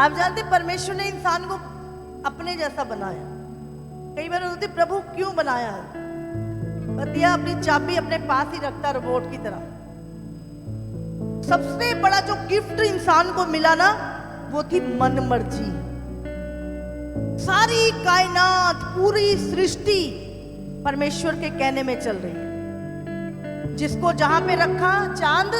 आप जानते परमेश्वर ने इंसान को अपने जैसा बनाया। कई बार होती प्रभु क्यों बनाया है, बतिया अपनी चाबी अपने पास ही रखता रोबोट की तरह। सबसे बड़ा जो गिफ्ट इंसान को मिला ना वो थी मन मर्जी। सारी कायनात पूरी सृष्टि परमेश्वर के कहने में चल रही है। जिसको जहां पे रखा चांद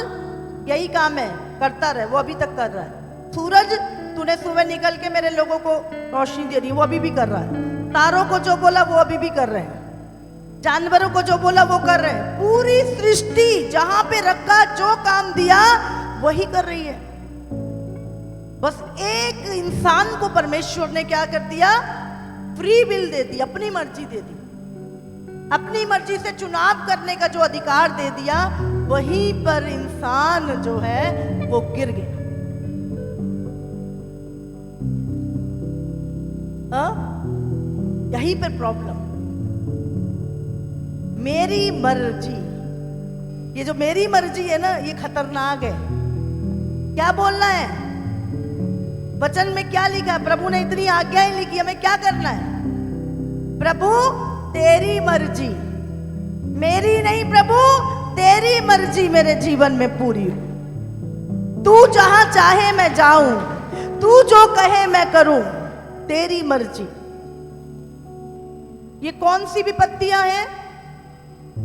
यही काम है, करता रहे, वो अभी तक कर रहा है। सूरज तूने सुबह निकल के मेरे लोगों को रोशनी दे रही, वो अभी भी कर रहा है। तारों को जो बोला वो अभी भी कर रहे हैं, जानवरों को जो बोला वो कर रहे हैं। पूरी सृष्टि जहां पे रखा जो काम दिया वही कर रही है। बस एक इंसान को परमेश्वर ने क्या कर दिया, फ्री विल दे दी, अपनी मर्जी दे दी। अपनी मर्जी से चुनाव करने का जो अधिकार दे दिया, वहीं पर इंसान जो है वो गिर गया। यहीं पर प्रॉब्लम, मेरी मर्जी। ये जो मेरी मर्जी है ना, ये खतरनाक है। क्या बोलना है, वचन में क्या लिखा है? प्रभु ने इतनी आज्ञाएं लिखी, हमें क्या करना है? प्रभु तेरी मर्जी, मेरी नहीं प्रभु, तेरी मर्जी मेरे जीवन में पूरी हो। तू जहां चाहे मैं जाऊं, तू जो कहे मैं करूं, तेरी मर्जी। ये कौन सी विपत्तियां हैं?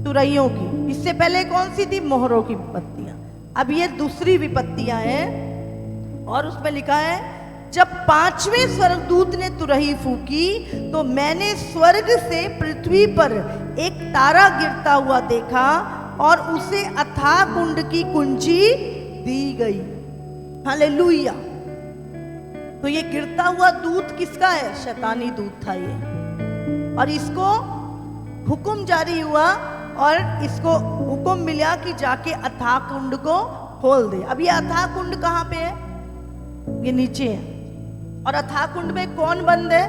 तुरैयों की। इससे पहले कौन सी थी? मोहरों की विपत्तियां। अब ये दूसरी विपत्तियां हैं और उसमें लिखा है, जब पांचवें स्वर्गदूत ने तुरही फूकी तो मैंने स्वर्ग से पृथ्वी पर एक तारा गिरता हुआ देखा और उसे अथाह कुंड की कुंजी दी गई। हालेलुया। तो ये गिरता हुआ दूत किसका है? शैतानी दूत था ये। और इसको हुक्म जारी हुआ और इसको हुक्म मिला कि जाके अथाह कुंड को खोल दे। अब ये अथाह कुंड कहां पे है? ये नीचे है। और अथाह कुंड में कौन बंद है?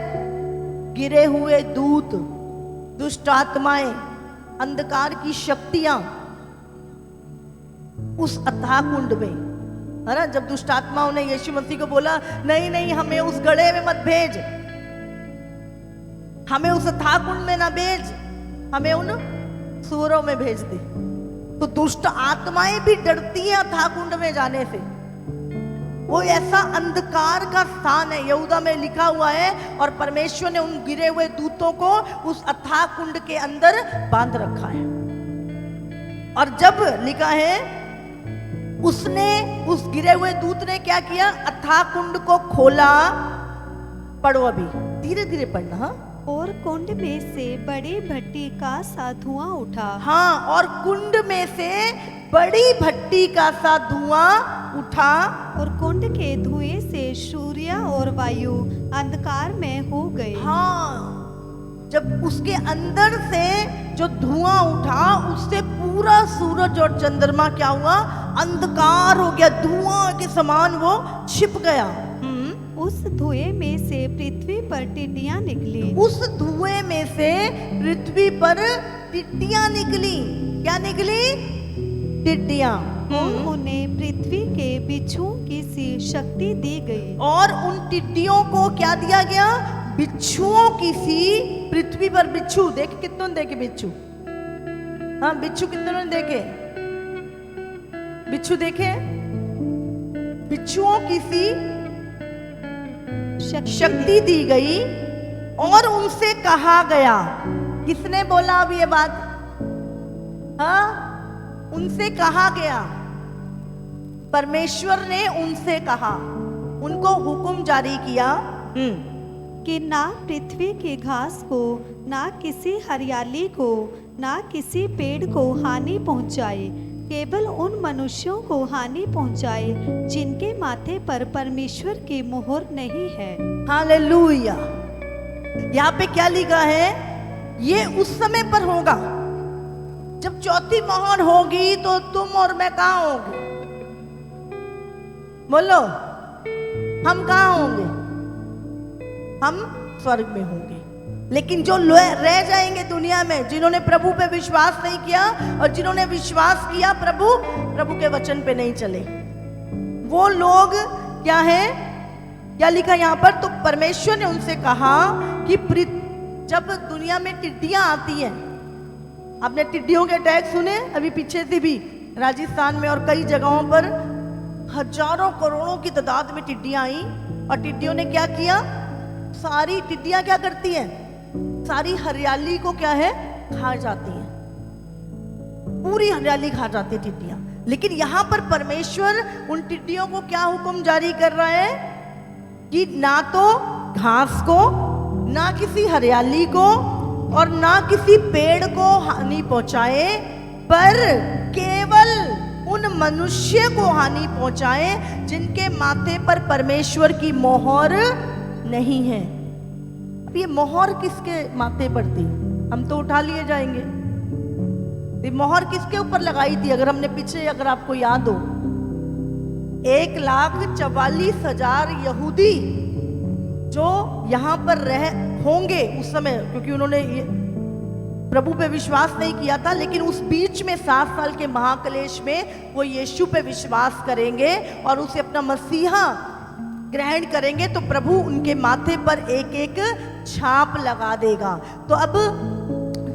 गिरे हुए दूत, दुष्ट आत्माएं, अंधकार की शक्तियां उस अथाह कुंड में है ना। जब दुष्ट आत्माओं ने यीशु मसीह को बोला, नहीं नहीं हमें उस गड्ढे में मत भेज, हमें उस अथाह कुंड में ना भेज, हमें उन सूअरों में भेज दे, तो दुष्ट आत्माएं भी डरती हैं अथाह कुंड में जाने से। वो ऐसा अंधकार का स्थान है, यहूदा में लिखा हुआ है। और परमेश्वर ने उन गिरे हुए दूतों को उस अथाह कुंड के अंदर बांध रखा है। और जब लिखा है, उसने, उस गिरे हुए दूत ने क्या किया? अथाह कुंड को खोला। पढ़ो, अभी धीरे धीरे पढ़ना। हाँ। और कुंड में से बड़ी भट्टी का सा धुआं उठा। हाँ, और कुंड में से बड़ी भट्टी का सा धुआं उठा। और कुंड के धुएं से सूर्य और वायु अंधकार में हो गए। हाँ, जब उसके अंदर से जो धुआं उठा, उससे पूरा सूरज और चंद्रमा क्या हुआ? अंधकार हो गया, धुआं के समान वो छिप गया। उस धुएं में से पृथ्वी पर टिड्डियां निकली। उस धुएं में से पृथ्वी पर टिड्डियां निकली। क्या निकली? टिड्डियां। उन्हें पृथ्वी के बिच्छुओं की सी शक्ति दी गई। और उन टिड्डियों को क्या दिया गया? बिच्छुओं की सी। पृथ्वी पर बिच्छू देखे, कितनों ने देखे बिच्छू? हाँ, बिच्छू कितनों ने देखे? बिच्छू देखे? बिच्छुओं की सी शक्ति दी गई। और उनसे कहा गया, किसने बोला अब ये बात? हाँ, उनसे कहा गया, परमेश्वर ने उनसे कहा, उनको हुक्म जारी किया कि ना पृथ्वी की घास को, ना किसी हरियाली को, ना किसी पेड़ को हानि पहुंचाए, केवल उन मनुष्यों को हानि पहुंचाए जिनके माथे पर परमेश्वर की मोहर नहीं है। हालेलुया। यहाँ पे क्या लिखा है? ये उस समय पर होगा जब चौथी मोहर होगी, तो तुम और मैं कहाँ होंगे? बोलो, हम कहाँ होंगे? हम स्वर्ग में होंगे। लेकिन जो रह जाएंगे दुनिया में, जिन्होंने प्रभु पे विश्वास नहीं किया और जिन्होंने विश्वास किया प्रभु के वचन पे नहीं चले, वो लोग क्या है? क्या लिखा यहाँ पर? तो परमेश्वर ने उनसे कहा कि जब दुनिया में टिड्डियां आती हैं, आपने टिड्डियों के अटैक सुने अभी पीछे से भी, राजस्थान में और कई जगहों पर हजारों करोड़ों की तादाद में टिड्डियां आई, और टिड्डियों ने क्या किया? सारी टिड्डियां क्या करती हैं? सारी हरियाली को क्या है? खा जाती हैं, पूरी हरियाली खा जाती है टिड्डियां। लेकिन यहां पर परमेश्वर उन टिड्डियों को क्या हुक्म जारी कर रहा है कि ना तो घास को, ना किसी हरियाली को, और ना किसी पेड़ को हानि पहुंचाए, पर केवल उन मनुष्य को हानि पहुंचाए जिनके माथे पर परमेश्वर की मोहर नहीं है। अब ये मोहर किसके माथे पर थी? हम तो उठा लिए जाएंगे। ये मोहर किसके ऊपर लगाई थी? अगर हमने पीछे, अगर आपको याद हो, 1,44,000 यहूदी जो यहां पर होंगे उस समय, क्योंकि उन्होंने प्रभु पे विश्वास नहीं किया था, लेकिन उस बीच में 7 साल के महाक्लेश में वो यीशु पे विश्वास करेंगे और उसे अपना मसीहा ग्रहण करेंगे, तो प्रभु उनके माथे पर एक एक छाप लगा देगा। तो अब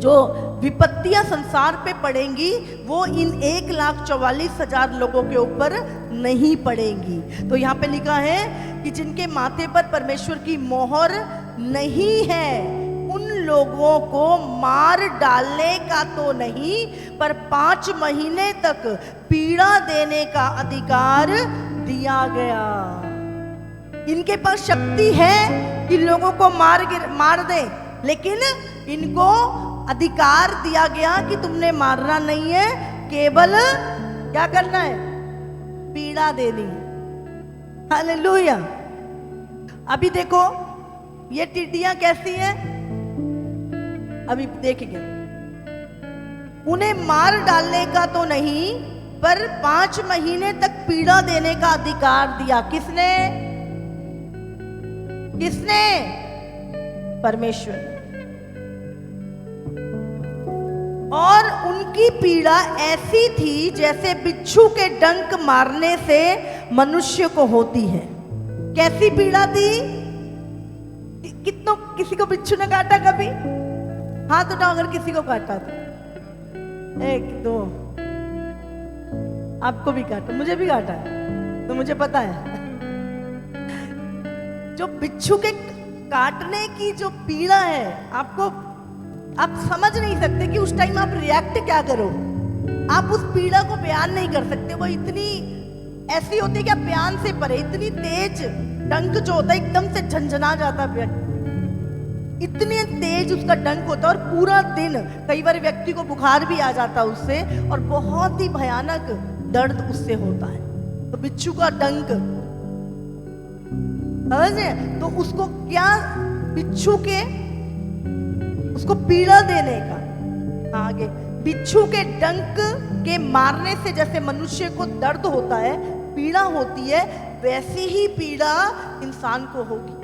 जो विपत्तियां संसार पे पड़ेंगी वो इन 1,44,000 लोगों के ऊपर नहीं पड़ेंगी। तो यहाँ पे लिखा है कि जिनके माथे पर परमेश्वर की मोहर नहीं है, उन लोगों को मार डालने का तो नहीं, पर 5 महीने तक पीड़ा देने का अधिकार दिया गया। इनके पास शक्ति है कि लोगों को मार दे, लेकिन इनको अधिकार दिया गया कि तुमने मारना नहीं है, केवल क्या करना है? पीड़ा देनी है। हालेलुया। अभी देखो ये टिड्डियां कैसी हैं, अभी देखेंगे। उन्हें मार डालने का तो नहीं, पर 5 महीने तक पीड़ा देने का अधिकार दिया। किसने? किसने? परमेश्वर। और उनकी पीड़ा ऐसी थी जैसे बिच्छू के डंक मारने से मनुष्य को होती है। कैसी पीड़ा थी? किसी को बिच्छू ने काटा कभी? हाथ उठाओ अगर किसी को काटा तो। 1 2, आपको भी काटा, मुझे भी काटा है, तो मुझे पता है। जो बिच्छू के काटने की जो पीड़ा है, आप समझ नहीं सकते कि उस टाइम आप रिएक्ट क्या करो। आप उस पीड़ा को बयान नहीं कर सकते। वो इतनी ऐसी होती है कि आप बयान से परे, इतनी तेज डंक जो होता है, एकदम से झंझना जाता है व्यक्ति, इतने तेज उसका डंक होता है। और पूरा दिन, कई बार व्यक्ति को बुखार भी आ जाता है उससे, और बहुत ही भयानक दर्द उससे होता है। तो बिच्छू का डंक, समझे? तो उसको क्या, बिच्छू के, उसको पीड़ा देने का, आगे बिच्छू के डंक के मारने से जैसे मनुष्य को दर्द होता है, पीड़ा होती है, वैसी ही पीड़ा इंसान को होगी।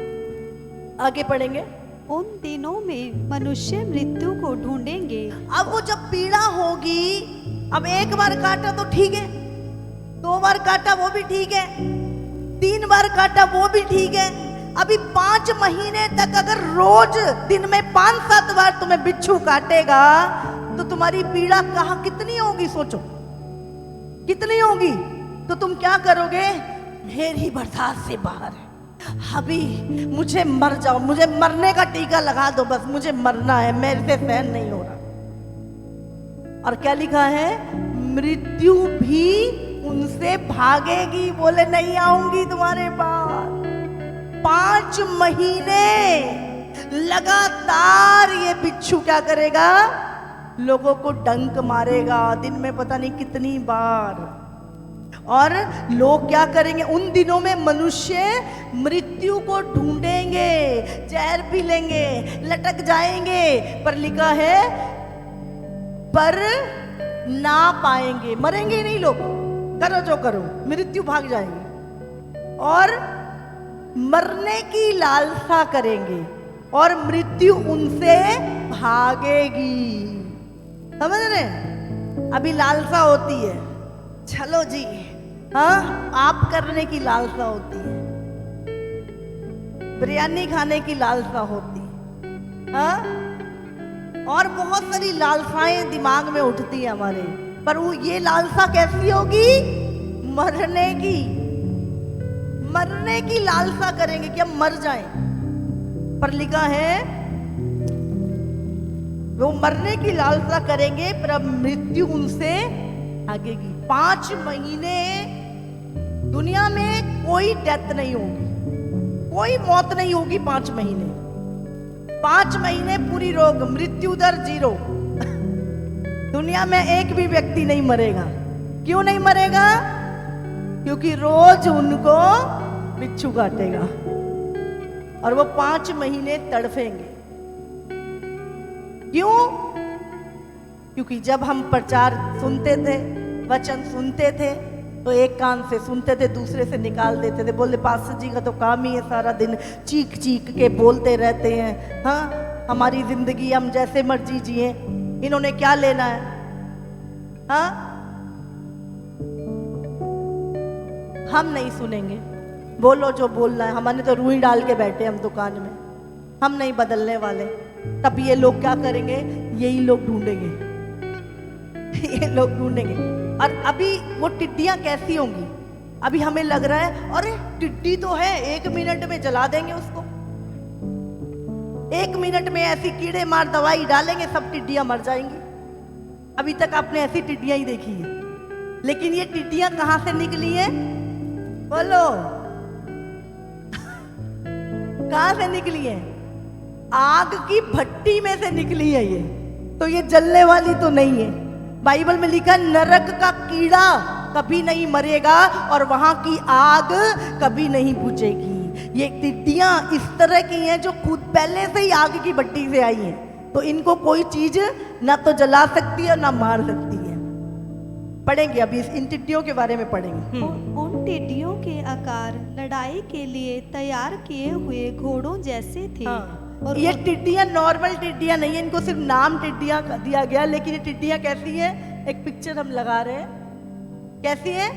आगे पढ़ेंगे। उन दिनों में मनुष्य मृत्यु को ढूंढेंगे। अब वो जब पीड़ा होगी, अब 1 बार काटा तो ठीक है, 2 बार काटा वो भी ठीक है, 3 बार काटा वो भी ठीक है। अभी 5 महीने तक अगर रोज दिन में 5-7 बार तुम्हें बिच्छू काटेगा, तो तुम्हारी पीड़ा कहाँ कितनी होगी? सोचो कितनी होगी। तो तुम क्या करोगे? मेरी बर्दाश्त से बाहर है, अभी मुझे मर जाओ, मुझे मरने का टीका लगा दो, बस मुझे मरना है, मेरे से सहन नहीं हो रहा। और क्या लिखा है? मृत्यु भी उनसे भागेगी। बोले नहीं आऊंगी तुम्हारे पास। 5 महीने लगातार ये बिच्छू क्या करेगा? लोगों को डंक मारेगा, दिन में पता नहीं कितनी बार। और लोग क्या करेंगे? उन दिनों में मनुष्य मृत्यु को ढूंढेंगे, जहर पी लेंगे, लटक जाएंगे, पर लिखा है पर ना पाएंगे। मरेंगे नहीं लोग, करो जो करो, मृत्यु भाग जाएंगे। और मरने की लालसा करेंगे और मृत्यु उनसे भागेगी। समझ रहे? अभी लालसा होती है, चलो जी, हाँ, आप करने की लालसा होती है, बिरयानी खाने की लालसा होती, हाँ, और बहुत सारी लालसाएं दिमाग में उठती है हमारे, पर वो ये लालसा कैसी होगी? मरने की, मरने की लालसा करेंगे कि हम मर जाएं। पर लिखा है वो मरने की लालसा करेंगे पर अब मृत्यु उनसे भागेगी। 5 महीने दुनिया में कोई डेथ नहीं होगी, कोई मौत नहीं होगी 5 महीने। 5 महीने पूरी रोग, मृत्यु दर 0। दुनिया में एक भी व्यक्ति नहीं मरेगा। क्यों नहीं मरेगा? क्योंकि रोज उनको बिच्छू काटेगा और वो 5 महीने तड़फेंगे। क्यों? क्योंकि जब हम प्रचार सुनते थे, वचन सुनते थे, तो एक कान से सुनते थे, दूसरे से निकाल देते थे। बोले पास्टर जी का तो काम ही है सारा दिन चीख चीख के बोलते रहते हैं, हाँ, हमारी जिंदगी हम जैसे मर्जी जिए, इन्होंने क्या लेना है, हाँ। हम नहीं सुनेंगे, बोलो जो बोलना है। हमारे तो रुई डाल के बैठे हम दुकान में, हम नहीं बदलने वाले। तब ये लोग क्या करेंगे? यही लोग ढूंढेंगे, ये लोग ढूंढेंगे। और अभी वो टिड्डियां कैसी होंगी? अभी हमें लग रहा है अरे टिड्डी तो है, 1 मिनट में जला देंगे उसको, 1 मिनट में ऐसी कीड़े मार दवाई डालेंगे, सब टिड्डियां मर जाएंगी। अभी तक आपने ऐसी टिड्डियां ही देखी है, लेकिन ये टिड्डियां कहां से निकली हैं? बोलो कहां से निकली है? आग की भट्टी में से निकली है ये, तो ये जलने वाली तो नहीं है। बाइबल में लिखा नरक का कीड़ा कभी नहीं मरेगा और वहां की आग कभी नहीं बुझेगी। ये टिड्डियां इस तरह की हैं जो खुद पहले से ही आग की भट्टी से आई हैं, तो इनको कोई चीज ना तो जला सकती है ना मार सकती है। पढ़ेंगे अभी इन टिड्डियों के बारे में पढ़ेंगे। उन टिड्डियों के आकार लड़ाई के लिए तैयार किए हुए घोड़ों जैसे थे। हाँ। और ये टिड्डियां नॉर्मल टिड्डियां नहीं है, इनको सिर्फ नाम टिड्डियां दिया गया, लेकिन ये टिड्डियां कैसी है? एक पिक्चर हम लगा रहे हैं, कैसी है?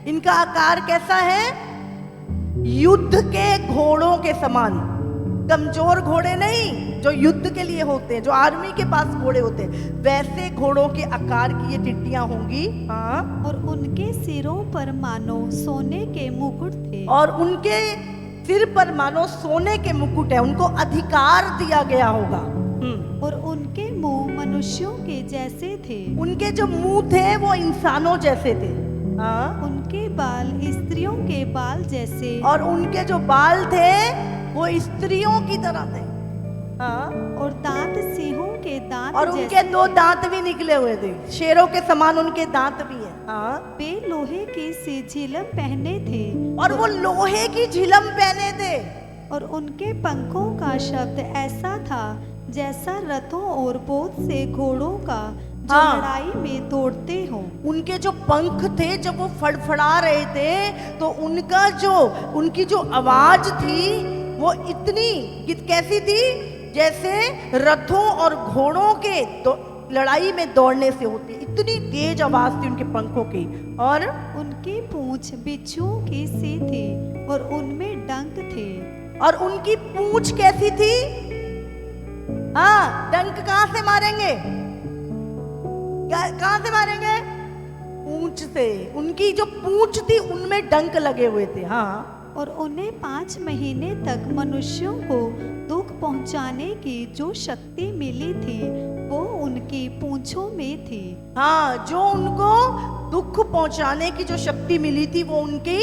इनका आकार कैसा है? युद्ध के घोड़ों के समान। कमजोर घोड़े नहीं जो युद्ध के लिए होते हैं, जो आर्मी के पास घोड़े होते हैं, वैसे घोड़ों के आकार की ये टिड्डियां होंगी। हाँ। और उनके सिरों पर मानो सोने के मुकुट थे। और उनके सिर पर मानो सोने के मुकुट है, उनको अधिकार दिया गया होगा। और उनके मुंह मनुष्यों के जैसे थे। उनके जो मुंह थे वो इंसानों जैसे थे। हाँ। उनके बाल स्त्रियों के बाल जैसे। और उनके जो बाल थे वो स्त्रियों की तरह थे। हाँ। और दांत सिंहों के दांत और जैसे उनके 2 दांत भी निकले हुए थे, शेरों के समान उनके दांत भी हैं। हाँ। वे लोहे की सी झिलम पहने थे। और वो लोहे की झिलम पहने थे। और उनके पंखों का शब्द ऐसा था जैसा रथों और बहुत से घोड़ों का जो हाँ। लड़ाई में दौड़ते हों। उनके जो पंख थे जब वो फड़फड़ा रहे थे, तो उनकी जो आवाज थी वो इतनी कैसी थी? जैसे रथों और घोड़ों के लड़ाई में दौड़ने से होती, इतनी तेज आवाज थी उनके पंखों की। और उनकी पूंछ बिच्छुओं की सी थी और उनमें डंक थे। और उनकी पूंछ कैसी थी? हाँ, डंक कहां से मारेंगे? कहां से मारेंगे? पूंछ से। उनकी जो पूंछ थी उनमें डंक लगे हुए थे। हाँ। और उन्हें 5 महीने तक मनुष्यों को दुख पहुंचाने की जो शक्ति मिली थी वो उनकी पूंछों में थी। हाँ, जो उनको दुख पहुंचाने की जो शक्ति मिली थी वो उनकी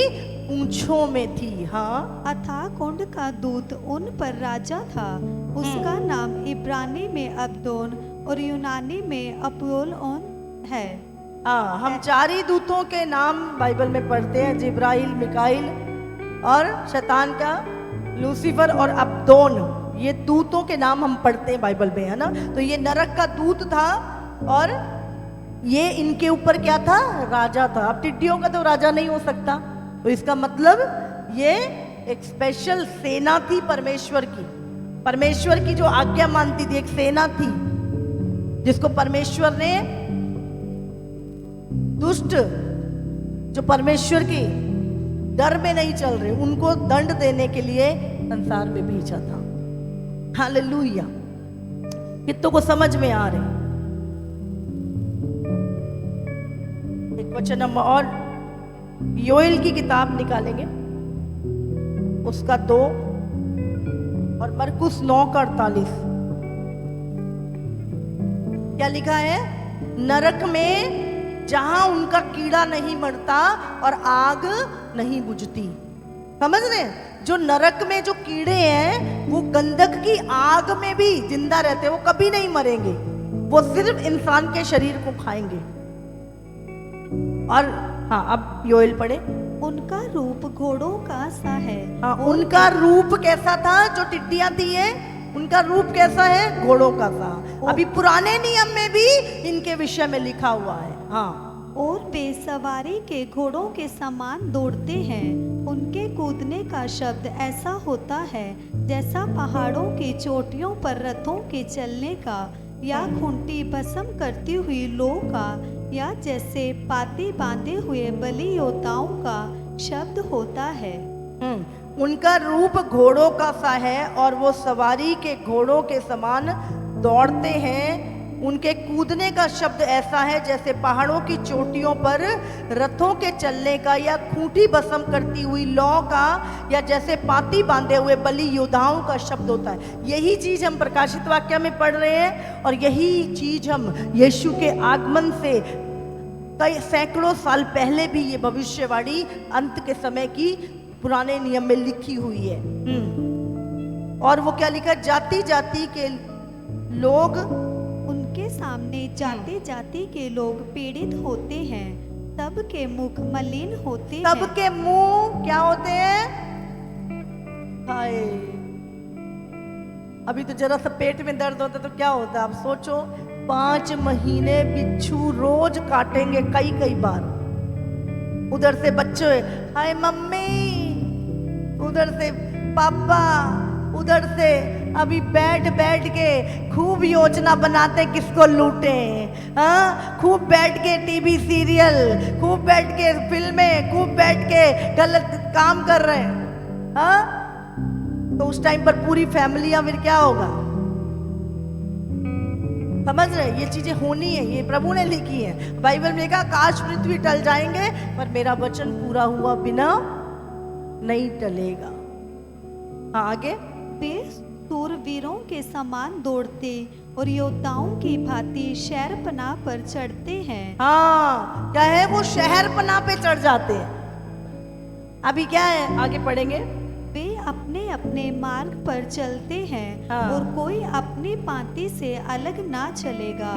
पूंछों में थी। हाँ। अथाह कुंड का दूत उन पर राजा था। उसका नाम इब्रानी में अब्दोन और यूनानी में अपोलोन है। हाँ, हम 4 ही दूतों के नाम बाइबल में पढ़ते हैं, जिब्राइल, मिकाइल और शैतान का लूसीफर और अब्दोन। ये दूतों के नाम हम पढ़ते हैं बाइबल में, है ना। तो ये नरक का दूत था और ये इनके ऊपर क्या था? राजा था। अब टिड्डियों का तो राजा नहीं हो सकता, तो इसका मतलब ये एक स्पेशल सेना थी परमेश्वर की। परमेश्वर की जो आज्ञा मानती थी, एक सेना थी जिसको परमेश्वर ने दुष्ट जो परमेश्वर की डर में नहीं चल रहे, उनको दंड देने के लिए संसार में भेजा था। हालेलुया। कितनों को समझ में आ रहे? एक वचन हम और योएल की किताब निकालेंगे, उसका 2 और मरकुस 9 का 48। क्या लिखा है? नरक में जहां उनका कीड़ा नहीं मरता और आग नहीं बुझती। समझ रहे हैं? जो नरक में जो कीड़े हैं वो गंधक की आग में भी जिंदा रहते हैं, वो कभी नहीं मरेंगे, वो सिर्फ इंसान के शरीर को खाएंगे। और हाँ, अब योएल पढ़े। उनका रूप घोड़ों का सा है। हाँ, उनका रूप कैसा था? जो टिड्डियां थी है, उनका रूप कैसा है? घोड़ों का सा। अभी पुराने नियम में भी इनके विषय में लिखा हुआ है। हाँ, और वे सवारी के घोड़ों के समान दौड़ते हैं। उनके कूदने का शब्द ऐसा होता है जैसा पहाड़ों की चोटियों पर रथों के चलने का, या खूंटी भस्म करती हुई लो का, या जैसे पाती बांधे हुए बलि योद्धाओं का शब्द होता है। उनका रूप घोड़ों का सा है और वो सवारी के घोड़ों के समान दौड़ते हैं। उनके कूदने का शब्द ऐसा है जैसे पहाड़ों की चोटियों पर रथों के चलने का, या खूंटी भस्म करती हुई लौ का, या जैसे पाती बांधे हुए बलि योद्धाओं का शब्द होता है। यही चीज हम प्रकाशित वाक्य में पढ़ रहे हैं, और यही चीज हम यीशु के आगमन से कई सैकड़ों साल पहले भी ये भविष्यवाणी अंत के समय की पुराने नियम में लिखी हुई है। और वो क्या लिखा? जाति जाति के लोग, उनके सामने जाति जाति के लोग पीड़ित होते हैं। सबके मुख मलिन होते हैं। सबके मुंह क्या होते हैं? हाय, अभी तो जरा सा पेट में दर्द होता तो क्या होता? आप सोचो, 5 महीने बिच्छू रोज काटेंगे कई कई बार। उधर से बच्चे हाय मम्मी, उधर से पापा, उधर से अभी बैठ बैठ के खूब योजना बनाते किसको लूटे। हाँ, खूब बैठ के टीवी सीरियल, खूब बैठ के फिल्में, खूब बैठ के गलत काम कर रहे हैं। हाँ, तो उस टाइम पर पूरी फैमिलियां, फिर क्या होगा? समझ रहे? ये चीजें होनी है, ये प्रभु ने लिखी है। बाइबल में लिखा आकाश पृथ्वी टल जाएंगे पर मेरा वचन पूरा हुआ बिना नहीं टलेगा। हाँ, आगे। वे सूरवीरों के समान दौड़ते और योद्धाओं की भांति शहरपनाह पर चढ़ते हैं। हाँ, क्या है? वो शहरपनाह पे चढ़ जाते हैं। अभी क्या है? आगे पढ़ेंगे। वे अपने अपने मार्ग पर चलते हैं। हाँ। और कोई अपनी पांति से अलग ना चलेगा।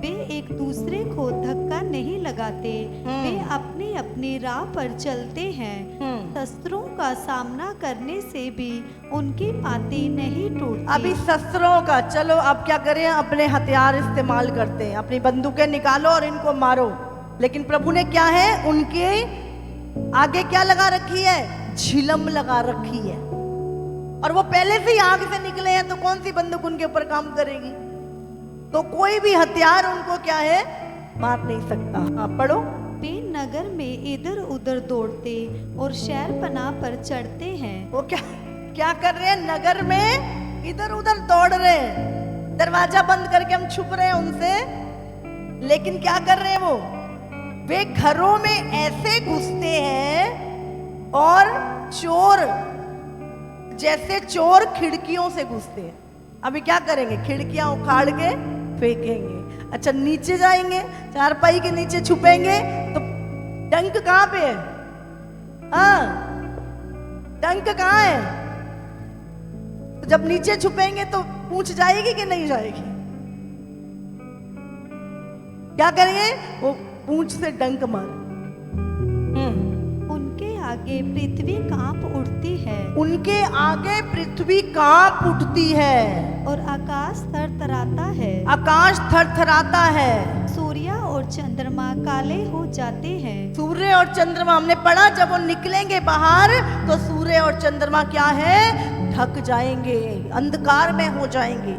वे एक दूसरे को धक्का नहीं लगाते। वे अपनी अपनी राह पर चलते हैं। शस्त्रों का सामना करने से भी उनकी पांति नहीं टूटती। अभी शस्त्रों का, चलो अब क्या करें? अपने हथियार इस्तेमाल करते हैं, अपनी बंदूकें निकालो और इनको मारो। लेकिन प्रभु ने क्या है? उनके आगे क्या लगा रखी है? झिलम लगा रखी है। और वो पहले से ही आग से निकले हैं, तो कौन सी बंदूक उनके ऊपर काम करेगी? तो कोई भी हथियार उनको क्या है? मार नहीं सकता। हाँ, पढ़ो। वे नगर में इधर उधर दौड़ते और शहरपनाह पर चढ़ते हैं। वो क्या कर रहे हैं? नगर में इधर उधर दौड़ रहे हैं। दरवाजा बंद करके हम छुप रहे हैं उनसे, लेकिन क्या कर रहे हैं वो? वे घरों में ऐसे घुसते हैं और चोर, जैसे चोर खिड़कियों से घुसते हैं। अभी क्या करेंगे? खिड़कियां उखाड़ के फेंकेंगे। अच्छा, नीचे जाएंगे, चारपाई के नीचे छुपेंगे, तो डंक कहां पे है? हाँ, डंक कहां है? तो जब नीचे छुपेंगे तो पूंछ जाएगी कि नहीं जाएगी? क्या करेंगे? वो पूंछ से डंक मार। उनके आगे पृथ्वी कांप उठती है। उनके आगे पृथ्वी कांप उठती है और आकाश थरथराता है। आकाश थरथराता है। सूर्य और चंद्रमा काले हो जाते हैं। सूर्य और चंद्रमा, हमने पढ़ा जब वो निकलेंगे बाहर तो सूर्य और चंद्रमा क्या है? ढक जाएंगे, अंधकार में हो जाएंगे।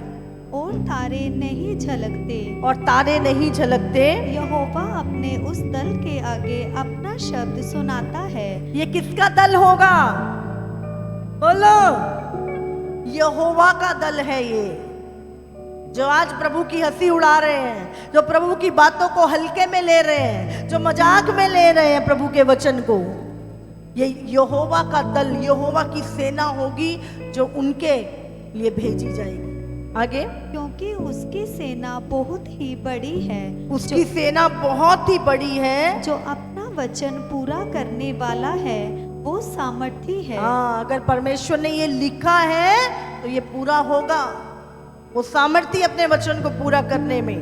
और तारे नहीं झलकते। और तारे नहीं झलकते। यहोवा अपने उस दल के आगे अपना शब्द सुनाता है। ये किसका दल होगा? बोलो। यहोवा का दल है ये, जो आज प्रभु की हंसी उड़ा रहे हैं, जो प्रभु की बातों को हल्के में ले रहे हैं, जो मजाक में ले रहे हैं प्रभु के वचन को। ये यहोवा का दल, यहोवा की सेना होगी जो उनके लिए भेजी जाएगी। आगे, क्योंकि उसकी सेना बहुत ही बड़ी है, उसकी सेना बहुत ही बड़ी है, जो अपना वचन पूरा करने वाला है, वो सामर्थी है। हाँ, अगर परमेश्वर ने ये लिखा है तो ये पूरा होगा। वो सामर्थी अपने वचन को पूरा करने में।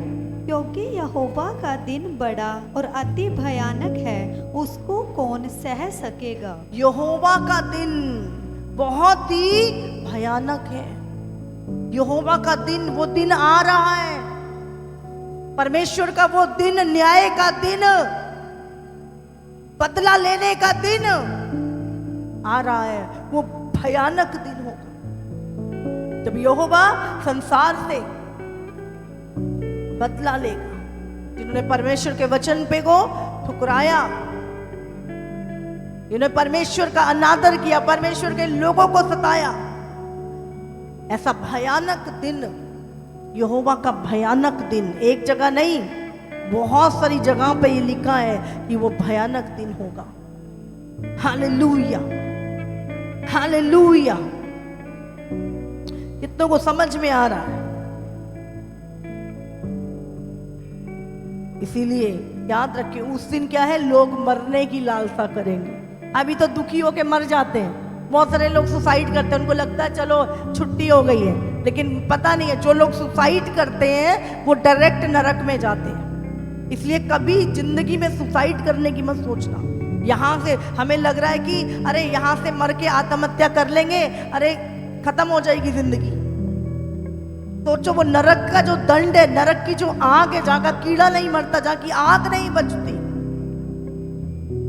क्योंकि यहोवा का दिन बड़ा और अति भयानक है, उसको कौन सह सकेगा। यहोवा का दिन बहुत ही भयानक है। यहोवा का दिन, वो दिन आ रहा है, परमेश्वर का वो दिन, न्याय का दिन, बदला लेने का दिन आ रहा है। वो भयानक दिन होगा जब यहोवा संसार से बदला लेगा। जिन्होंने परमेश्वर के वचन पे को ठुकराया, जिन्होंने परमेश्वर का अनादर किया, परमेश्वर के लोगों को सताया, ऐसा भयानक दिन, यहोवा का भयानक दिन। एक जगह नहीं, बहुत सारी जगह पे ये लिखा है कि वो भयानक दिन होगा। Hallelujah, hallelujah. कितनों को समझ में आ रहा है? इसीलिए याद रखिए, उस दिन क्या है, लोग मरने की लालसा करेंगे। अभी तो दुखी होके मर जाते हैं, बहुत सारे लोग सुसाइड करते हैं, उनको लगता है चलो छुट्टी हो गई है, लेकिन पता नहीं है जो लोग सुसाइड करते हैं वो डायरेक्ट नरक में जाते हैं। इसलिए कभी जिंदगी में सुसाइड करने की मत सोचना। यहाँ से हमें लग रहा है कि अरे यहाँ से मर के आत्महत्या कर लेंगे, अरे खत्म हो जाएगी जिंदगी। सोचो वो नरक का जो दंड है, नरक की जो आग है, जहाँ का कीड़ा नहीं मरता, जहाँ की आग नहीं बचती,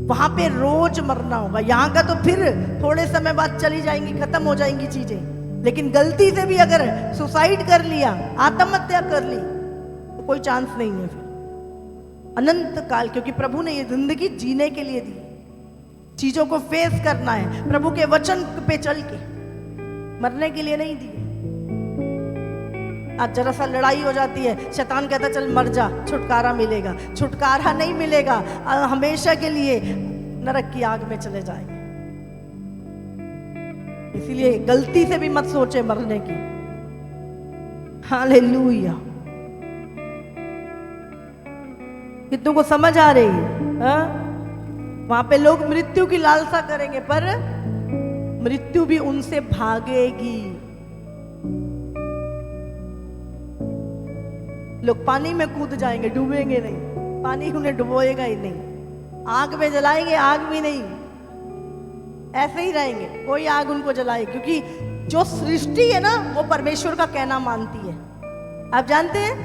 वहां पे रोज मरना होगा। यहाँ का तो फिर थोड़े समय बाद चली जाएंगी, खत्म हो जाएंगी चीजें। लेकिन गलती से भी अगर सुसाइड कर लिया, आत्महत्या कर ली, तो कोई चांस नहीं है फिर अनंत काल। क्योंकि प्रभु ने ये जिंदगी जीने के लिए दी, चीजों को फेस करना है, प्रभु के वचन पे चल के, मरने के लिए नहीं दी। आज जरा सा लड़ाई हो जाती है, शैतान कहता चल मर जा, छुटकारा मिलेगा। छुटकारा नहीं मिलेगा, हमेशा के लिए नरक की आग में चले जाएंगे। इसीलिए गलती से भी मत सोचे मरने की। हालेलुया। कितनों को समझ आ रही है? वहां पे लोग मृत्यु की लालसा करेंगे, पर मृत्यु भी उनसे भागेगी। लोग पानी में कूद जाएंगे, डूबेंगे नहीं, पानी उन्हें डुबोएगा ही नहीं। आग में जलाएंगे, आग भी नहीं, ऐसे ही रहेंगे, कोई आग उनको जलाए। क्योंकि जो सृष्टि है ना, वो परमेश्वर का कहना मानती है। आप जानते हैं,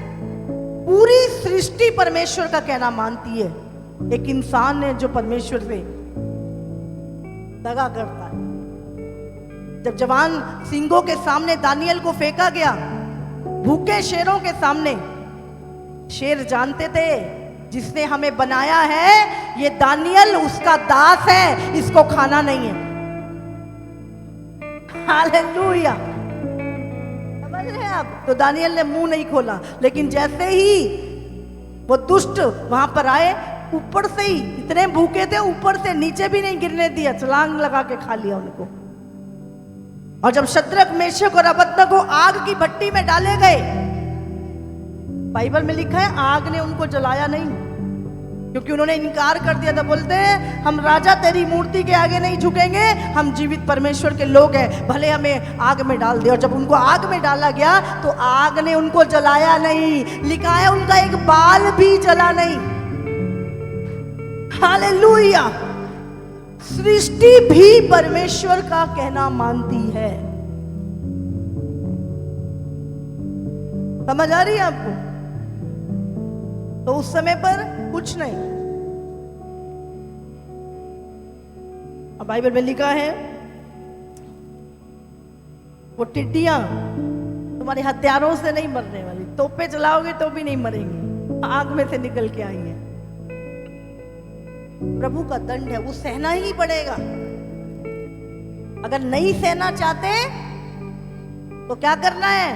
पूरी सृष्टि परमेश्वर का कहना मानती है। एक इंसान है जो परमेश्वर से दगा करता है। जब जवान सिंहों के सामने दानियल को फेंका गया, भूखे शेरों के सामने, शेर जानते थे जिसने हमें बनाया है, ये दानियल उसका दास है, इसको खाना नहीं है। हालेलुया, समझ रहे हैं आप? तो दानियल ने मुंह नहीं खोला, लेकिन जैसे ही वो दुष्ट वहां पर आए, ऊपर से ही, इतने भूखे थे, ऊपर से नीचे भी नहीं गिरने दिया, छलांग लगा के खा लिया उनको। और जब शद्रक, मेशक और अबदनगो आग की भट्टी में डाले गए, बाइबल में लिखा है आग ने उनको जलाया नहीं, क्योंकि उन्होंने इनकार कर दिया था। बोलते हैं हम राजा तेरी मूर्ति के आगे नहीं झुकेंगे, हम जीवित परमेश्वर के लोग हैं, भले हमें आग में डाल दे। और जब उनको आग में डाला गया तो आग ने उनको जलाया नहीं, लिखा है उनका एक बाल भी जला नहीं। हालेलुया। सृष्टि भी परमेश्वर का कहना मानती है। समझ आ रही है आपको? तो उस समय पर कुछ नहीं। अब बाइबल में लिखा है वो टिड्डियां तुम्हारे हथियारों से नहीं मरने वाली, तोपे चलाओगे तो भी नहीं मरेंगे, आग में से निकल के आई है। प्रभु का दंड है, वो सहना ही पड़ेगा। अगर नहीं सहना चाहते तो क्या करना है?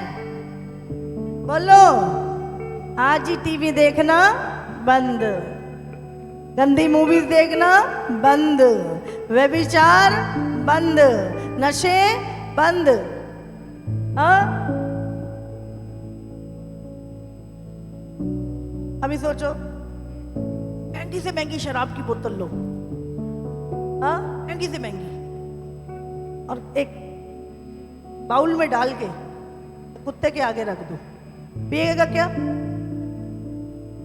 बोलो, आज ही टीवी देखना बंद, गंदी मूवीज देखना बंद, व्यभिचार बंद, नशे बंद। हाँ, अभी सोचो, महंगी से महंगी शराब की बोतल लो, हाँ, महंगी से महंगी, और एक बाउल में डाल के कुत्ते के आगे रख दो, पिएगा क्या?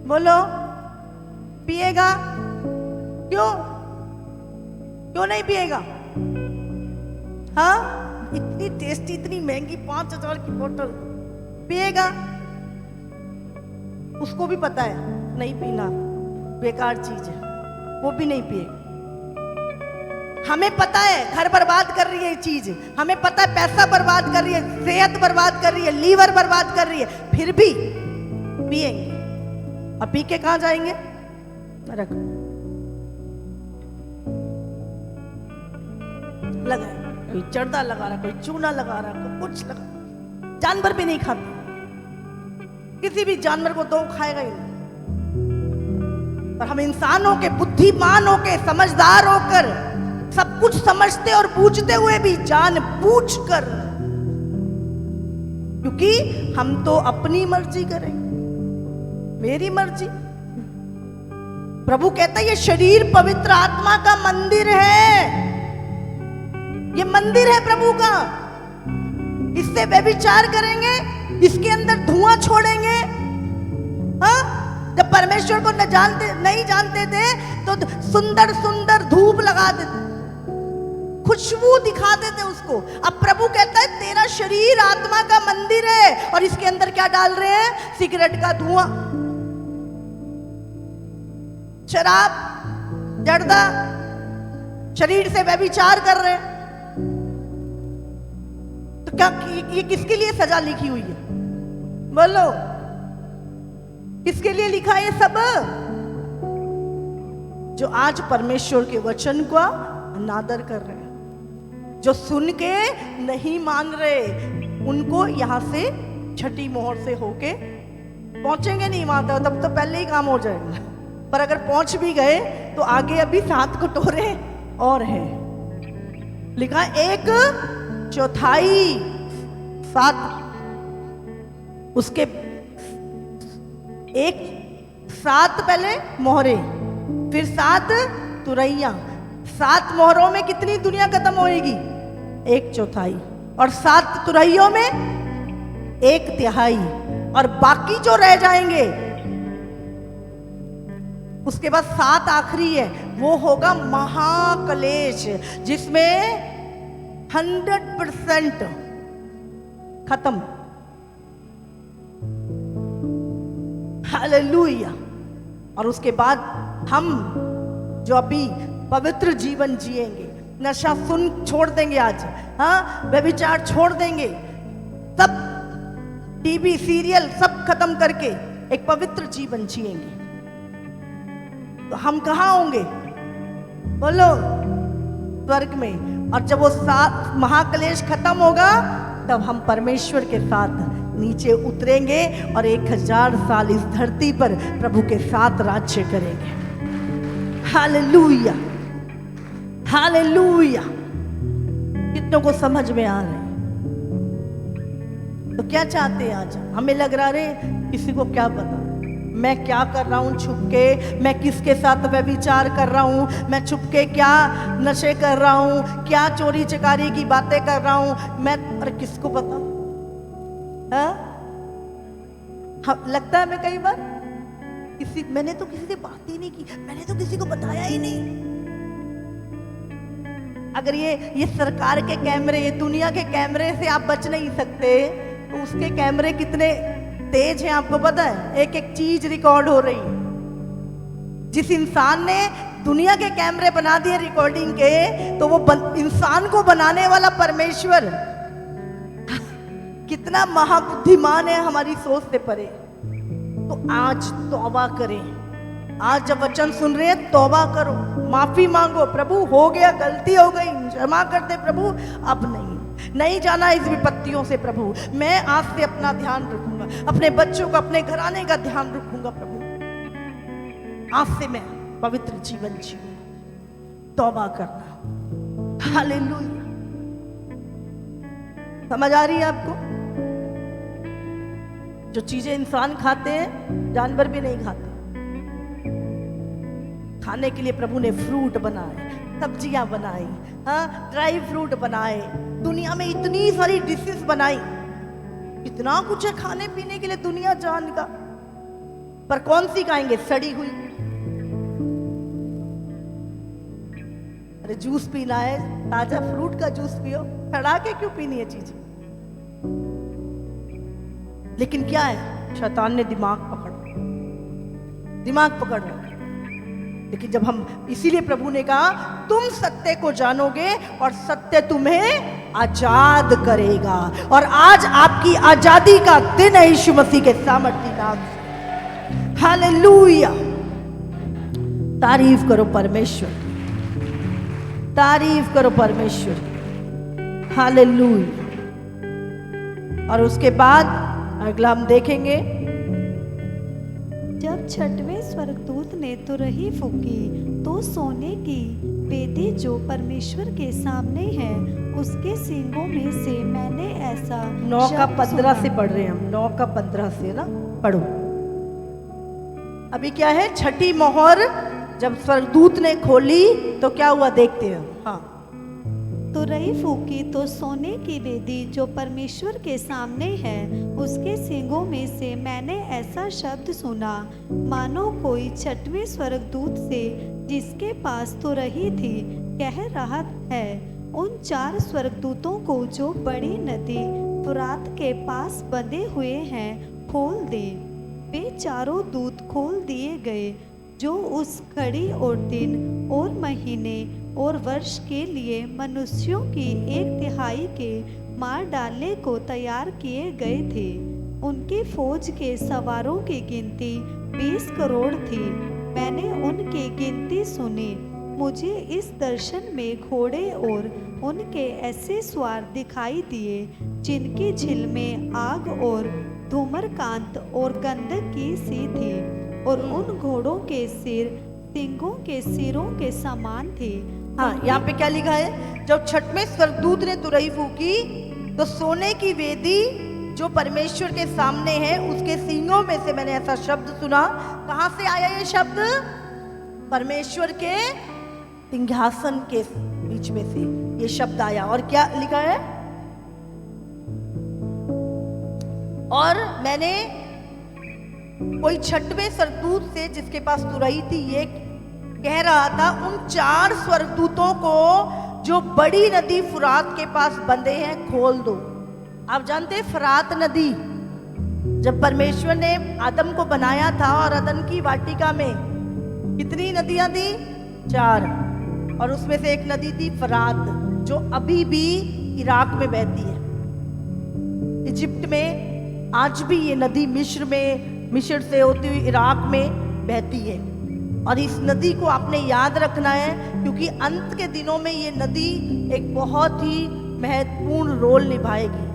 बोलो, पिएगा? क्यों? क्यों नहीं पिएगा? हाँ, इतनी टेस्टी, इतनी महंगी 5,000 की बोतल, पिएगा? उसको भी पता है नहीं पीना, बेकार चीज है, वो भी नहीं पिएगा। हमें पता है घर बर्बाद कर रही है ये चीज, हमें पता है पैसा बर्बाद कर रही है, सेहत बर्बाद कर रही है, लीवर बर्बाद कर रही है, फिर भी पिएंगे। अब पी के कहां जाएंगे? नरक। लगा, कोई चढ़दा लगा रहा, कोई चूना लगा रहा, कोई कुछ लगा। जानवर भी नहीं खाते, किसी भी जानवर को दो खाएगा ही नहीं, पर हम इंसान होके, बुद्धिमान होके, समझदार होकर, सब कुछ समझते और बूझते हुए भी जानबूझ कर, क्योंकि हम तो अपनी मर्जी करेंगे, मेरी मर्जी। प्रभु कहता है ये शरीर पवित्र आत्मा का मंदिर है, ये मंदिर है प्रभु का, इससे व्यभिचार करेंगे, इसके अंदर धुआं छोड़ेंगे। हाँ, जब परमेश्वर को नहीं जानते थे तो सुंदर सुंदर धूप लगा देते, खुशबू दिखाते थे उसको। अब प्रभु कहता है तेरा शरीर आत्मा का मंदिर है, और इसके अंदर क्या डाल रहे हैं? सिगरेट का धुआं, शराब, जर्दा, शरीर से व्यभिचार कर रहे हैं। तो क्या ये किसके लिए सजा लिखी हुई है? बोलो, किसके लिए लिखा है ये सब? जो आज परमेश्वर के वचन का अनादर कर रहे हैं, जो सुन के नहीं मान रहे, उनको यहां से छठी मोहर से होके पहुंचेंगे नहीं वहां, तब तो पहले ही काम हो जाएगा। पर अगर पहुंच भी गए तो आगे अभी 7 कटोरे और हैं। लिखा 1/4, 7, उसके 7 पहले मोहरे, फिर 7 तुरैया। 7 मोहरों में कितनी दुनिया खत्म होएगी? 1/4, और 7 तुरैयों में 1/3, और बाकी जो रह जाएंगे उसके बाद 7 आखिरी है, वो होगा महाकलेश, जिसमें 100% खत्म। हालेलुया। और उसके बाद हम जो अभी पवित्र जीवन जिएंगे, नशा सुन छोड़ देंगे आज, हाँ, व्यभिचार छोड़ देंगे, सब टीवी सीरियल सब खत्म करके एक पवित्र जीवन जिएंगे, तो हम कहाँ होंगे? बोलो, स्वर्ग में। और जब वो महाकलेश खत्म होगा तब हम परमेश्वर के साथ नीचे उतरेंगे और 1000 साल इस धरती पर प्रभु के साथ राज्य करेंगे। Hallelujah, hallelujah. कितनों को समझ में आ रहा है? तो क्या चाहते हैं आज? हमें लग रहा है किसी को क्या पता मैं क्या कर रहा हूँ छुप के, मैं किसके साथ व्यभिचार कर रहा हूँ, मैं छुप के क्या नशे कर रहा हूँ, क्या चोरी चकारी की बातें कर रहा हूँ मैं, अरे किसको पता? हाँ, लगता है मैं कई बार मैंने तो किसी से बात ही नहीं की, मैंने तो किसी को बताया ही नहीं। अगर ये सरकार के कैमरे, ये दुनिया के कैमरे से आप बच नहीं सकते, तो उसके कैमरे कितने तेज है आपको पता है? एक एक चीज रिकॉर्ड हो रही है। जिस इंसान ने दुनिया के कैमरे बना दिए रिकॉर्डिंग के, तो वो इंसान को बनाने वाला परमेश्वर कितना महाबुद्धिमान है, हमारी सोच से परे। तो आज तौबा करें। आज जब वचन सुन रहे हैं तौबा करो, माफी मांगो, प्रभु हो गया, गलती हो गई, क्षमा कर दे प्रभु, अब नहीं। नहीं जाना इस विपत्तियों से प्रभु। मैं आज से अपना ध्यान रखूंगा, अपने बच्चों का, अपने घराने का ध्यान रखूंगा प्रभु। आज से मैं पवित्र जीवन जीऊंगा, तौबा करना। हालेलुया। समझ आ रही है आपको? जो चीजें इंसान खाते हैं जानवर भी नहीं खाते। खाने के लिए प्रभु ने फ्रूट बनाए, सब्जियां बनाई, हाँ, ड्राई फ्रूट बनाए, दुनिया में इतनी सारी डिशेस बनाई, इतना कुछ है खाने पीने के लिए दुनिया जान का, पर कौन सी खाएंगे? सड़ी हुई। अरे जूस पीना है, ताजा फ्रूट का जूस पियो, सड़ा के क्यों पीनी है चीजें? लेकिन क्या है, शैतान ने दिमाग पकड़ रखा। लेकिन जब हम, इसीलिए प्रभु ने कहा तुम सत्य को जानोगे और सत्य तुम्हें आजाद करेगा। और आज आपकी आजादी का दिन है यीशु मसीह के सामर्थी नाम से। हालेलुया। तारीफ करो परमेश्वर, तारीफ करो परमेश्वर। हालेलुया। और उसके बाद अगला हम देखेंगे, जब छठवें स्वर्गदूत ने तुरही फूकी तो सोने की वेदी जो परमेश्वर के सामने है उसके सींगों में से मैंने ऐसा 9 का शब्द 15 सुना। से पढ़ रहे हैं हम, 9 का 15 से ना पढ़ो। अभी क्या है, छठी मोहर जब स्वर्गदूत ने खोली तो क्या हुआ देखते हैं। हाँ, तुरही फूकी तो सोने की वेदी जो परमेश्वर के सामने है उसके सींगों में से मैंने ऐसा शब्द सुना, मानो कोई छठवें स्वर्गदूत से जिसके पास तुरही थी कह रहा है, उन 4 स्वर्गदूतों को जो बड़ी नदी फुरात के पास बंधे हुए हैं खोल दे। वे चारों दूत खोल दिए गए जो उस घड़ी और दिन और महीने और वर्ष के लिए मनुष्यों की 1/3 के मार डालने को तैयार किए गए थे। उनकी फौज के सवारों की गिनती 20 करोड़ थी। मैंने उनकी गिनती सुनी। मुझे इस दर्शन में घोड़े और उनके ऐसे सवार दिखाई दिए जिनकी झिलमें आग और धूम्रकांत और गंधक की सी थी, और उन घोड़ों के सिर सिंगों के सिरों के समान थे। हाँ, यहाँ पे क्या लिखा है, जब छठवें स्वर्गदूत ने तुरही फूकी तो सोने की वेदी जो परमेश्वर के सामने है उसके सींगों में से मैंने ऐसा शब्द सुना। कहाँ से आया ये शब्द? परमेश्वर के सिंहासन के बीच में से ये शब्द आया। और क्या लिखा है, और मैंने कोई छठवें स्वर्गदूत से जिसके पास तुरही थी ये कह रहा था, उन 4 स्वर्गदूतों को जो बड़ी नदी फुरात के पास बंधे हैं खोल दो। आप जानते हैं फरात नदी, जब परमेश्वर ने आदम को बनाया था और अदन की वाटिका में कितनी नदियां दी? 4, और उसमें से एक नदी थी फरात जो अभी भी इराक में बहती है, इजिप्ट में। आज भी ये नदी मिस्र से होती हुई इराक में बहती है। और इस नदी को आपने याद रखना है क्योंकि अंत के दिनों में ये नदी एक बहुत ही महत्वपूर्ण रोल निभाएगी।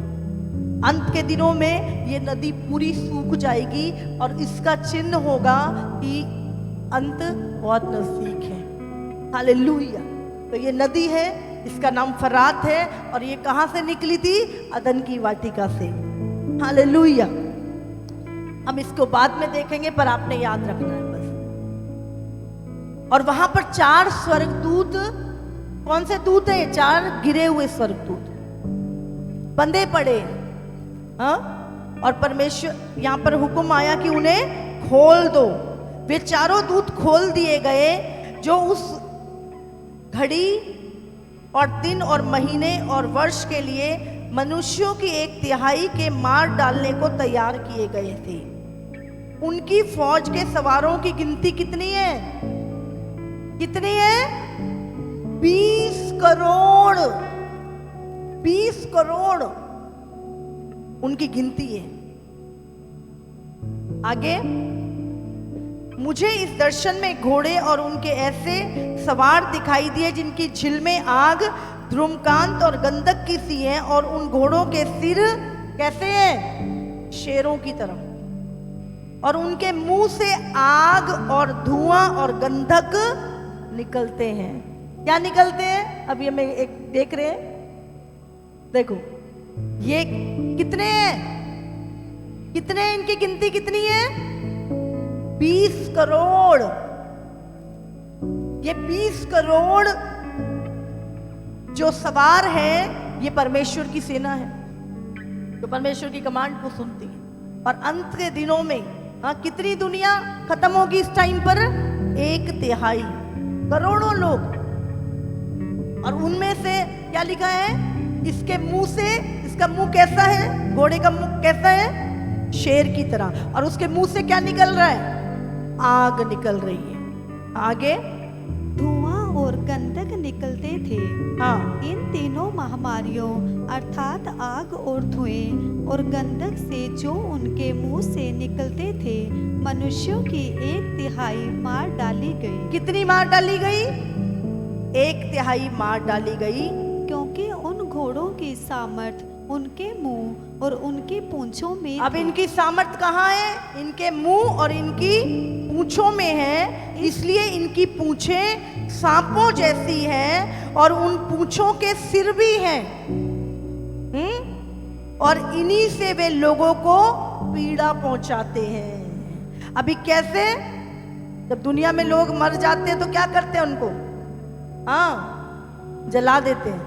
अंत के दिनों में ये नदी पूरी सूख जाएगी और इसका चिन्ह होगा कि अंत बहुत नजदीक है। हालेलुया। तो ये नदी है, इसका नाम फरात है, और ये कहाँ से निकली थी? अदन की वाटिका से। हालेलुया। हम इसको बाद में देखेंगे, पर आपने याद रखना है बस। और वहां पर 4 स्वर्गदूत, कौन से दूत है? 4 गिरे हुए स्वर्गदूत बंधे पड़े। हाँ, और परमेश्वर यहाँ पर हुक्म आया कि उन्हें खोल दो। वे चारों दूत खोल दिए गए जो उस घड़ी और दिन और महीने और वर्ष के लिए मनुष्यों की 1/3 के मार डालने को तैयार किए गए थे। उनकी फौज के सवारों की गिनती कितनी है? कितनी है? 20 करोड़। 20 करोड़ उनकी गिनती है। आगे, मुझे इस दर्शन में घोड़े और उनके ऐसे सवार दिखाई दिए जिनकी झिल में आग, ध्रुमकांत और गंधक की सी हैं, और उन घोड़ों के सिर कैसे हैं? शेरों की तरह। और उनके मुंह से आग और धुआं और गंधक निकलते हैं। क्या निकलते हैं? अब ये मैं एक देख रहे हैं, देखो ये कितने हैं? कितने हैं? इनकी गिनती कितनी है? 20 करोड़। ये 20 करोड़ जो सवार है, ये परमेश्वर की सेना है, जो परमेश्वर की कमांड को सुनती है। और अंत के दिनों में कितनी दुनिया खत्म होगी इस टाइम पर? 1/3 करोड़ों लोग। और उनमें से क्या लिखा है? इसके मुंह से, इसका मुंह कैसा है? घोड़े का मुंह कैसा है? शेर की तरह। और उसके मुंह से क्या निकल रहा है? आग निकल रही है। आगे धुआं और गंधक निकलते थे। हाँ, इन तीनों महामारियों अर्थात आग और धुएं और गंधक से जो उनके मुंह से निकलते थे, मनुष्यों की 1/3 मार डाली गई। कितनी मार डाली गई? 1/3 मार डाली गई। क्योंकि उन घोड़ों की सामर्थ उनके मुंह और उनकी पूंछों में अब थी। इनकी सामर्थ कहाँ है? इनके मुंह और इनकी पूंछों में है। इसलिए इनकी पूंछें सांपों जैसी हैं और उन पूंछों के सिर भी हैं। और इन्हीं से वे लोगों को पीड़ा पहुंचाते हैं। अभी कैसे? जब दुनिया में लोग मर जाते हैं तो क्या करते हैं? उनको जला देते हैं।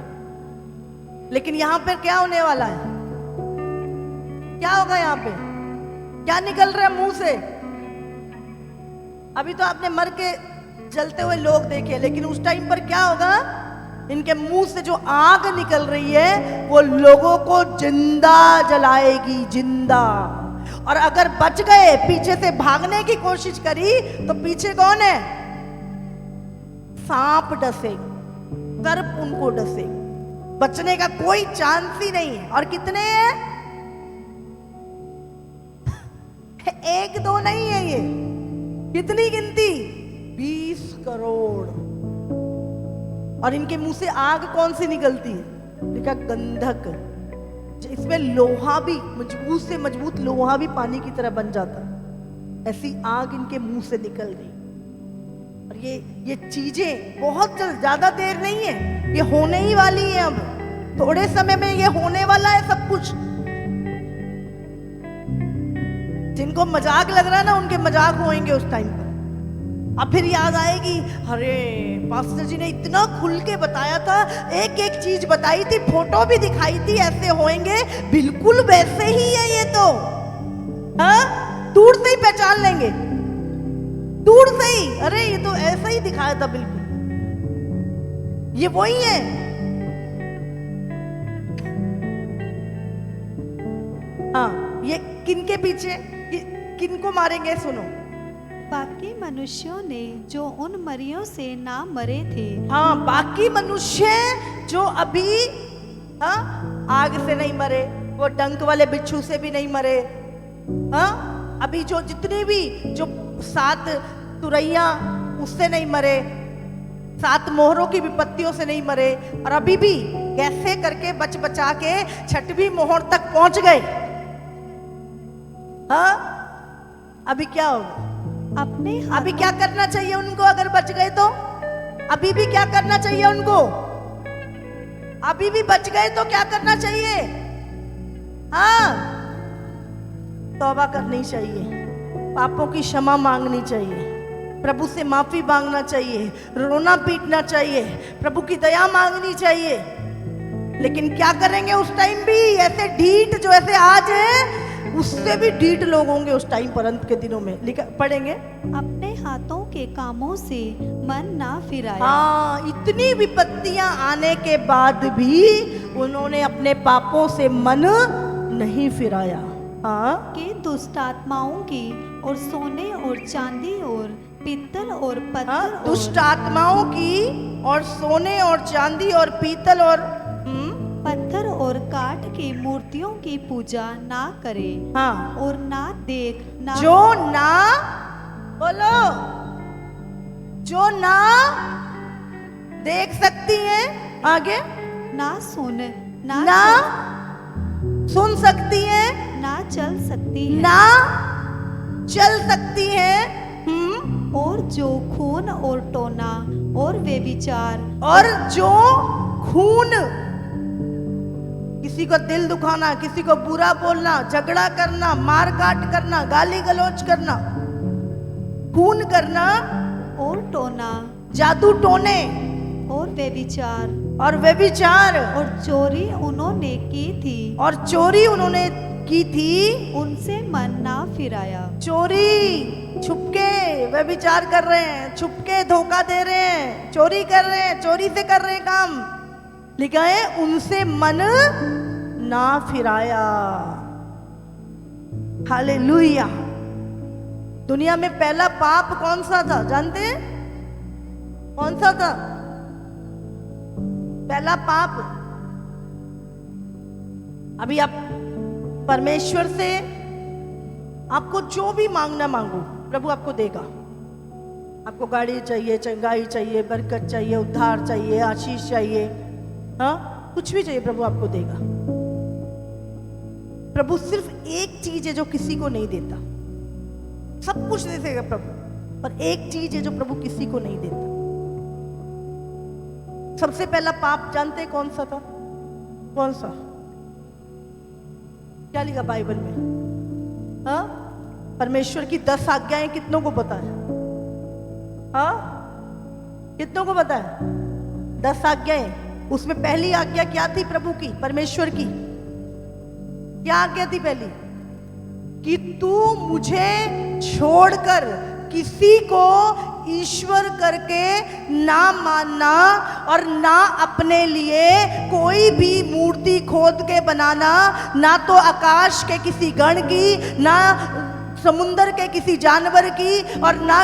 लेकिन यहां पर क्या होने वाला है? क्या होगा यहां पे? क्या निकल रहा है मुंह से? अभी तो आपने मर के जलते हुए लोग देखे, लेकिन उस टाइम पर क्या होगा? इनके मुंह से जो आग निकल रही है वो लोगों को जिंदा जलाएगी, जिंदा। और अगर बच गए, पीछे से भागने की कोशिश करी, तो पीछे कौन है? सांप डसे, सर्प उनको डसे, बचने का कोई चांस ही नहीं है। और कितने हैं? 1-2 नहीं है ये। कितनी गिनती? 20 करोड़। और इनके मुंह से आग कौन सी निकलती है? लिखा गंधक। इसमें लोहा भी, मजबूत से मजबूत लोहा भी पानी की तरह बन जाता। ऐसी आग इनके मुंह से निकल गई। और ये चीजें बहुत ज्यादा देर नहीं है, ये होने ही वाली है। अब थोड़े समय में ये होने वाला है सब कुछ। जिनको मजाक लग रहा है ना, उनके मजाक होंगे उस टाइम पर। अब फिर याद आएगी, अरे पास्टर जी ने इतना खुल के बताया था, एक एक चीज बताई थी, फोटो भी दिखाई थी, ऐसे होंगे, बिल्कुल वैसे ही है ये तो। दूर से ही पहचान लेंगे, दूर से ही। अरे ये तो ऐसा ही दिखाया था बिल्कुल, ये वही है। ये किनके पीछे, किनको मारेंगे? सुनो, बाकी मनुष्यों ने जो उन मरियों से ना मरे थे। बाकी मनुष्य जो अभी आग से नहीं मरे, वो डंक वाले बिच्छू से भी नहीं मरे। अभी जो जितने भी जो 7 तुरैया उससे नहीं मरे, 7 मोहरों की विपत्तियों से नहीं मरे, और अभी भी कैसे करके बच बचा के 6वीं मोहर तक पहुंच गए। अभी क्या होगा? अभी क्या करना चाहिए उनको? अगर बच गए तो अभी भी क्या करना चाहिए उनको? अभी भी बच गए तो क्या करना चाहिए? तौबा करनी चाहिए, पापों की क्षमा मांगनी चाहिए, प्रभु से माफी मांगना चाहिए, रोना पीटना चाहिए, प्रभु की दया मांगनी चाहिए। लेकिन क्या करेंगे उस टाइम भी? ऐसे ढीठ जो ऐसे आज है, उससे भी ढीठ लोग होंगे उस टाइम पर, अंत के दिनों में। पढ़ेंगे, अपने हाथों के कामों से मन ना फिराया। इतनी विपत्तियां आने के बाद भी उन्होंने अपने पापों से मन नहीं फिराया। कि दुष्ट आत्माओं की और सोने और चांदी और पीतल और पत्थर, दुष्ट आत्माओं की और सोने और चांदी और पीतल और पत्थर और काठ की मूर्तियों की पूजा ना करे। और ना देख, ना जो ना, बोलो, जो ना देख सकती हैं, आगे ना सुन ना ना सुन सकती है, ना चल सकती है, ना चल सकती है। और जो खून और टोना और व्यभिचार और जो खून, किसी को दिल दुखाना, किसी को बुरा बोलना, झगड़ा करना, मार काट करना, गाली गलौज करना, खून करना और टोना जादू टोने और व्यभिचार और व्यभिचार और चोरी उन्होंने की थी, और चोरी उन्होंने की थी, उनसे मन ना फिराया। चोरी छुपके व्यभिचार कर रहे हैं, छुपके धोखा दे रहे हैं, चोरी कर रहे हैं, चोरी से कर रहे हैं काम, लिखा है उनसे मन ना फिराया। हालेलुया। दुनिया में पहला पाप कौन सा था जानते हैं? कौन सा था पहला पाप? अभी आप परमेश्वर से आपको जो भी मांगना मांगो, प्रभु आपको देगा। आपको गाड़ी चाहिए, चंगाई चाहिए, बरकत चाहिए, उद्धार चाहिए, आशीष चाहिए, हाँ कुछ भी चाहिए, प्रभु आपको देगा। प्रभु सिर्फ एक चीज है जो किसी को नहीं देता, सब कुछ दे देगा प्रभु, पर एक चीज है जो प्रभु किसी को नहीं देता। सबसे पहला पाप जानते हैं कौन सा था? कौन सा? क्या लिखा बाइबल में? हाँ, परमेश्वर की 10 आज्ञाएं कितनों को पता है? हाँ, कितनों को पता है? 10 आज्ञाएं। उसमें पहली आज्ञा क्या थी प्रभु की, परमेश्वर की? क्या आज्ञा थी पहली? कि तू मुझे छोड़कर किसी को ईश्वर करके ना मानना और ना अपने लिए कोई भी मूर्ति खोद के बनाना, ना तो आकाश के किसी गण की, ना समुंदर के किसी जानवर की, और ना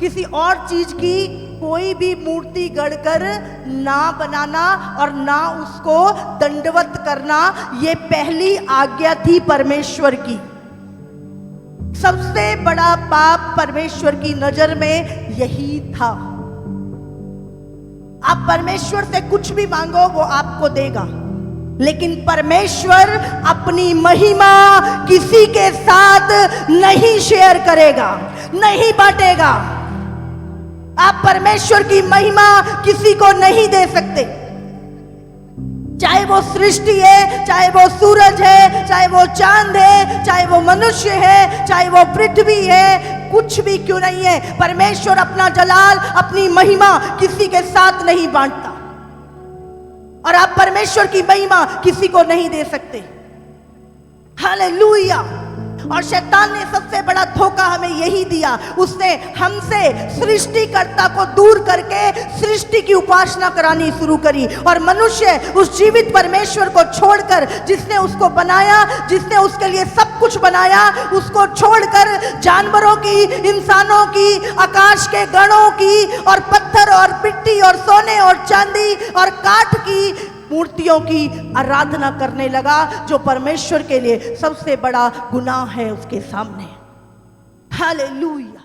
किसी और चीज की कोई भी मूर्ति गढ़कर ना बनाना और ना उसको दंडवत करना। ये पहली आज्ञा थी परमेश्वर की। सबसे बड़ा पाप परमेश्वर की नजर में यही था। आप परमेश्वर से कुछ भी मांगो वो आपको देगा, लेकिन परमेश्वर अपनी महिमा किसी के साथ नहीं शेयर करेगा, नहीं बांटेगा। आप परमेश्वर की महिमा किसी को नहीं दे सकते, चाहे वो सृष्टि है, चाहे वो सूरज है, चाहे वो चांद है, चाहे वो मनुष्य है, चाहे वो पृथ्वी है, कुछ भी क्यों नहीं है, परमेश्वर अपना जलाल, अपनी महिमा किसी के साथ नहीं बांटता, और आप परमेश्वर की महिमा किसी को नहीं दे सकते। हालेलुया। और शैतान ने सबसे बड़ा धोखा हमें यही दिया, उसने हमसे सृष्टिकर्ता को दूर करके सृष्टि की उपासना करानी शुरू करी, और मनुष्य उस जीवित परमेश्वर को छोड़कर, जिसने उसको बनाया, जिसने उसके लिए सब कुछ बनाया, उसको छोड़कर जानवरों की, इंसानों की, आकाश के गणों की, और पत्थर और मिट्टी और सोने और चांदी और काठ की मूर्तियों की आराधना करने लगा, जो परमेश्वर के लिए सबसे बड़ा गुनाह है उसके सामने। हालेलुया।